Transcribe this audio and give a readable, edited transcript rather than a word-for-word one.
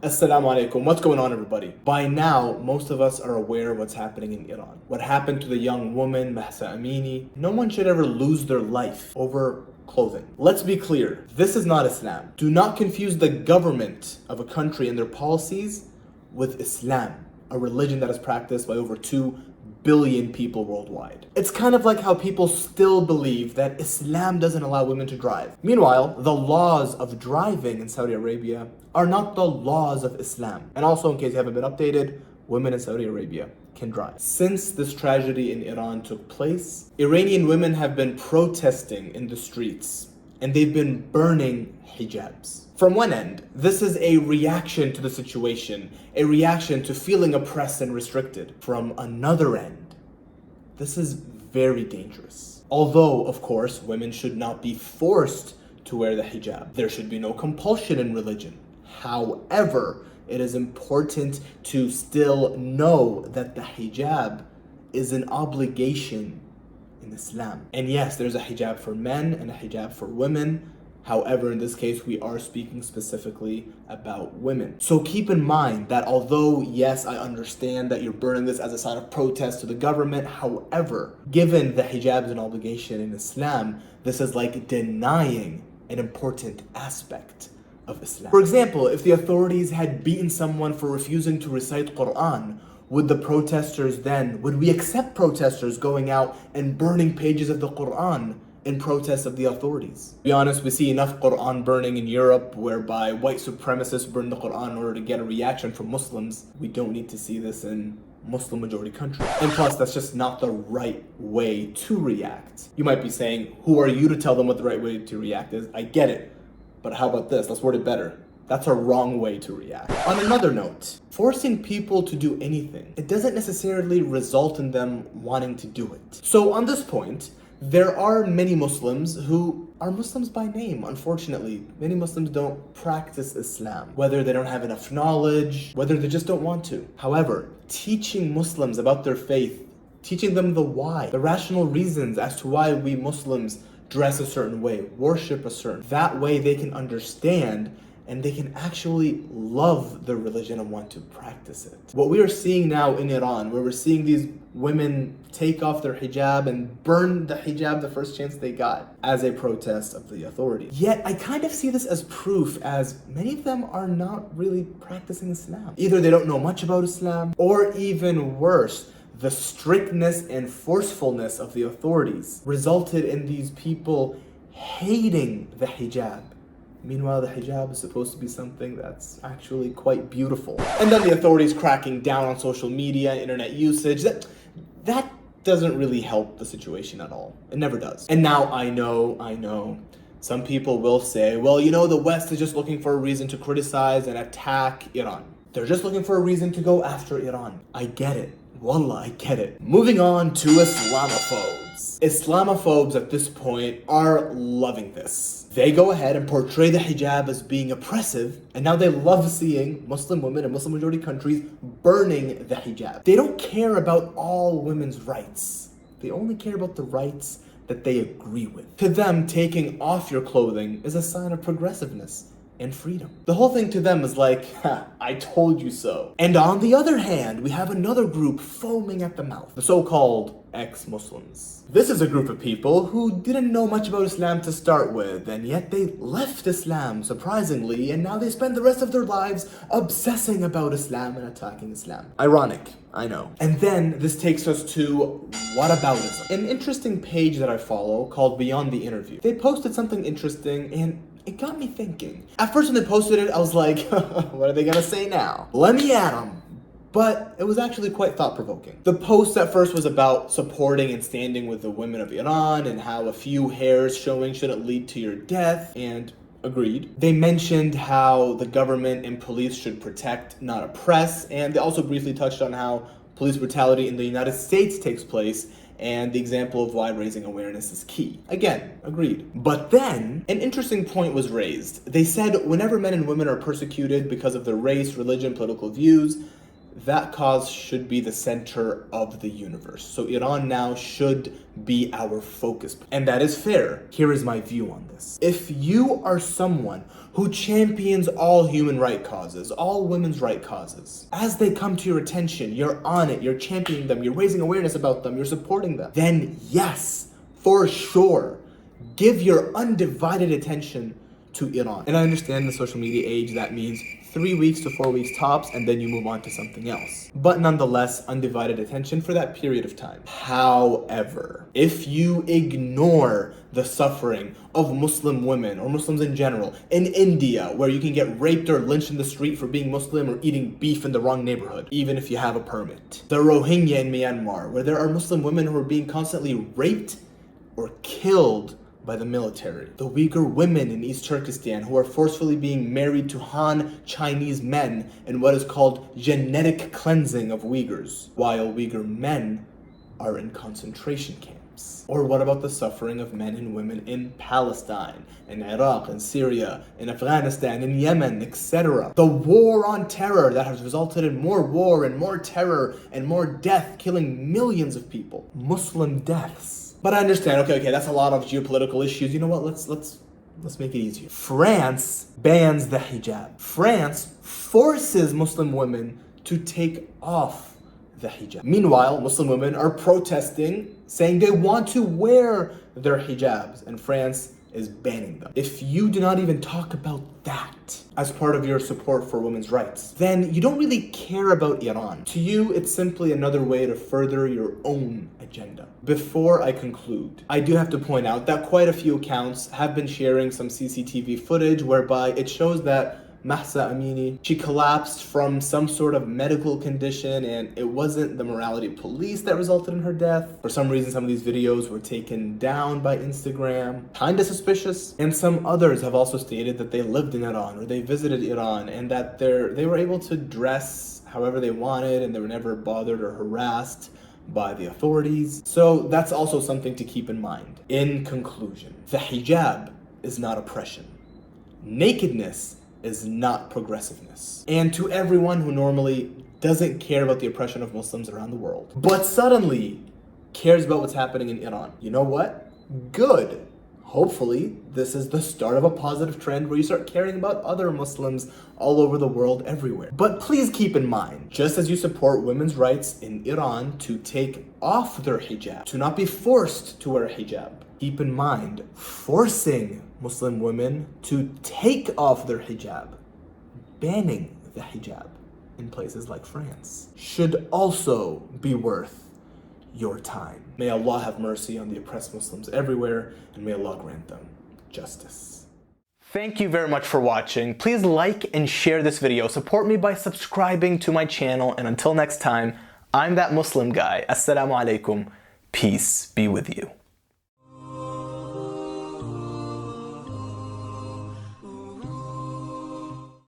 Assalamu alaikum. What's going on, everybody? By now, most of us are aware of what's happening in Iran. What happened to the young woman, Mahsa Amini. No one should ever lose their life over clothing. Let's be clear, this is not Islam. Do not confuse the government of a country and their policies with Islam, a religion that is practiced by over 2 billion people worldwide. It's kind of like how people still believe that Islam doesn't allow women to drive. Meanwhile, the laws of driving in Saudi Arabia are not the laws of Islam. And also, in case you haven't been updated, women in Saudi Arabia can drive. Since this tragedy in Iran took place, Iranian women have been protesting in the streets and they've been burning hijabs. From one end, this is a reaction to the situation, a reaction to feeling oppressed and restricted. From another end, this is very dangerous. Although, of course, women should not be forced to wear the hijab. There should be no compulsion in religion. However, it is important to still know that the hijab is an obligation in Islam. And yes, there's a hijab for men and a hijab for women. However, in this case, we are speaking specifically about women. So keep in mind that although, yes, I understand that you're burning this as a sign of protest to the government, however, given the hijab is an obligation in Islam, this is like denying an important aspect of Islam. For example, if the authorities had beaten someone for refusing to recite Quran, would we accept protesters going out and burning pages of the Quran in protest of the authorities? To be honest, we see enough Quran burning in Europe whereby white supremacists burn the Quran in order to get a reaction from Muslims. We don't need to see this in Muslim majority countries. And plus, that's just not the right way to react. You might be saying, who are you to tell them what the right way to react is? I get it. But how about this? Let's word it better. That's a wrong way to react. On another note, forcing people to do anything, it doesn't necessarily result in them wanting to do it. So on this point, there are many Muslims who are Muslims by name, unfortunately. Many Muslims don't practice Islam, whether they don't have enough knowledge, whether they just don't want to. However, teaching Muslims about their faith, teaching them the why, the rational reasons as to why we Muslims dress a certain way, worship a certain, that way they can understand and they can actually love the religion and want to practice it. What we are seeing now in Iran, where we're seeing these women take off their hijab and burn the hijab the first chance they got as a protest of the authorities. Yet I kind of see this as proof, as many of them are not really practicing Islam. Either they don't know much about Islam, or even worse, the strictness and forcefulness of the authorities resulted in these people hating the hijab. Meanwhile, the hijab is supposed to be something that's actually quite beautiful. And then the authorities cracking down on social media, internet usage, that doesn't really help the situation at all. It never does. And now I know, some people will say, well, the West is just looking for a reason to criticize and attack Iran. They're just looking for a reason to go after Iran. I get it. Wallah, I get it. Moving on to Islamophobes. Islamophobes at this point are loving this. They go ahead and portray the hijab as being oppressive, and now they love seeing Muslim women in Muslim majority countries burning the hijab. They don't care about all women's rights. They only care about the rights that they agree with. To them, taking off your clothing is a sign of progressiveness and freedom. The whole thing to them is like, I told you so. And on the other hand, we have another group foaming at the mouth, the so-called ex-Muslims. This is a group of people who didn't know much about Islam to start with, and yet they left Islam, surprisingly, and now they spend the rest of their lives obsessing about Islam and attacking Islam. Ironic, I know. And then this takes us to whataboutism, an interesting page that I follow called Beyond the Interview. They posted something interesting, and it got me thinking. At first when they posted it, I was like, what are they gonna say now? Let me at them. But it was actually quite thought-provoking. The post at first was about supporting and standing with the women of Iran and how a few hairs showing shouldn't lead to your death, and agreed. They mentioned how the government and police should protect, not oppress, and they also briefly touched on how police brutality in the United States takes place and the example of why raising awareness is key. Again, agreed. But then, an interesting point was raised. They said whenever men and women are persecuted because of their race, religion, political views, that cause should be the center of the universe. So Iran now should be our focus. And that is fair. Here is my view on this. If you are someone who champions all human rights causes, all women's rights causes, as they come to your attention, you're on it, you're championing them, you're raising awareness about them, you're supporting them, then yes, for sure, give your undivided attention to Iran. And I understand in the social media age that means 3 weeks to 4 weeks tops, and then you move on to something else. But nonetheless, undivided attention for that period of time. However, if you ignore the suffering of Muslim women or Muslims in general in India, where you can get raped or lynched in the street for being Muslim or eating beef in the wrong neighborhood, even if you have a permit. The Rohingya in Myanmar, where there are Muslim women who are being constantly raped or killed by the military. The Uyghur women in East Turkestan who are forcefully being married to Han Chinese men in what is called genetic cleansing of Uyghurs, while Uyghur men are in concentration camps. Or what about the suffering of men and women in Palestine, in Iraq, in Syria, in Afghanistan, in Yemen, etc. The war on terror that has resulted in more war and more terror and more death, killing millions of people. Muslim deaths. But I understand, okay, that's a lot of geopolitical issues. You know what, let's make it easier. France bans the hijab. France forces Muslim women to take off the hijab. Meanwhile, Muslim women are protesting, saying they want to wear their hijabs, and France is banning them. If you do not even talk about that as part of your support for women's rights, then you don't really care about Iran. To you, it's simply another way to further your own agenda. Before I conclude, I do have to point out that quite a few accounts have been sharing some CCTV footage whereby it shows that Mahsa Amini, she collapsed from some sort of medical condition, and it wasn't the morality police that resulted in her death. For some reason, some of these videos were taken down by Instagram. Kinda suspicious. And some others have also stated that they lived in Iran or they visited Iran and that they were able to dress however they wanted and they were never bothered or harassed by the authorities. So that's also something to keep in mind. In conclusion, the hijab is not oppression. Nakedness is not progressiveness. And to everyone who normally doesn't care about the oppression of Muslims around the world, but suddenly cares about what's happening in Iran, you know what? Good. Hopefully, this is the start of a positive trend where you start caring about other Muslims all over the world, everywhere. But please keep in mind, just as you support women's rights in Iran to take off their hijab, to not be forced to wear a hijab, keep in mind, forcing Muslim women to take off their hijab, banning the hijab in places like France, should also be worth your time. May Allah have mercy on the oppressed Muslims everywhere, and may Allah grant them justice. Thank you very much for watching. Please like and share this video. Support me by subscribing to my channel, and until next time, I'm that Muslim guy. Assalamu alaikum. Peace be with you.